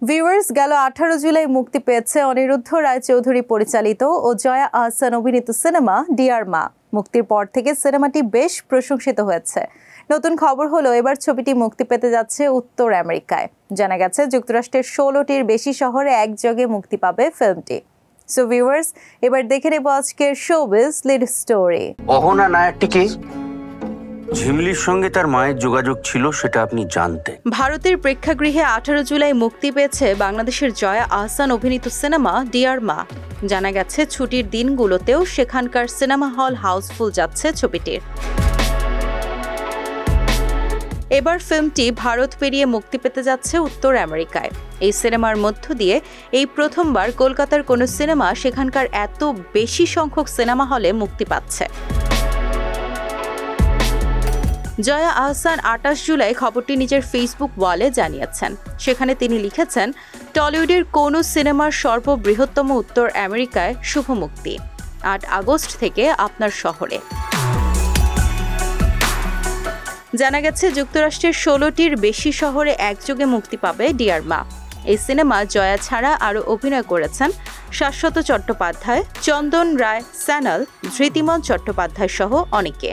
Viewers, গেল 18 জুলাই মুক্তি পেয়েছে অনিরুদ্ধ রায় চৌধুরী পরিচালিত ও জয়া আহসান অভিনীত সিনেমা ডিয়ার মা। মুক্তির পর থেকে সিনেমাটি বেশ প্রশংসিত হয়েছে। নতুন খবর হলো এবার ছবিটি মুক্তি পেতে যাচ্ছে উত্তর আমেরিকায়। জানা গেছে যুক্তরাষ্ট্রের 16টির বেশি শহরে একযোগে মুক্তি পাবে ফিল্মটি। সো ভিউয়ার্স, এবার দেখে নেব আজকের শোবিজ লিড স্টোরি। অহনা নায়কটিকে ঝিমলির সঙ্গে তার মায়ের যোগাযোগ ছিল সেটা আপনি জানতেন। ভারতের প্রেক্ষাগৃহে 18 জুলাই মুক্তি পেয়েছে বাংলাদেশের জয়া আহসান অভিনীত সিনেমা ডিয়ার মা। জানা গেছে ছুটির দিনগুলোতেও সেখানকার সিনেমা হল হাউসফুল যাচ্ছে ছবিটির। এবার ফিল্মটি ভারত পেরিয়ে মুক্তি পেতে যাচ্ছে উত্তর আমেরিকায়। এই সিনেমার মধ্য দিয়ে এই প্রথমবার কলকাতার কোনো সিনেমা সেখানকার এত বেশি সংখ্যক সিনেমা হলে মুক্তি পাচ্ছে। জয়া আহসান 28 জুলাই খবরটি নিজের ফেসবুক ওয়ালে জানিয়েছেন। সেখানে তিনি লিখেছেন, টলিউডের কোনো সিনেমার সর্ববৃহত্তম উত্তর আমেরিকায় শুভ মুক্তি, 8 আগস্ট থেকে আপনার শহরে। জানা গেছে যুক্তরাষ্ট্রের 16টির বেশি শহরে একযোগে মুক্তি পাবে ডিয়ার মা। এই সিনেমা জয়া ছাড়া আরও অভিনয় করেছেন শাশ্বত চট্টোপাধ্যায়, চন্দন রায়, স্যানাল, ধৃতিমান চট্টোপাধ্যায় সহ অনেকে।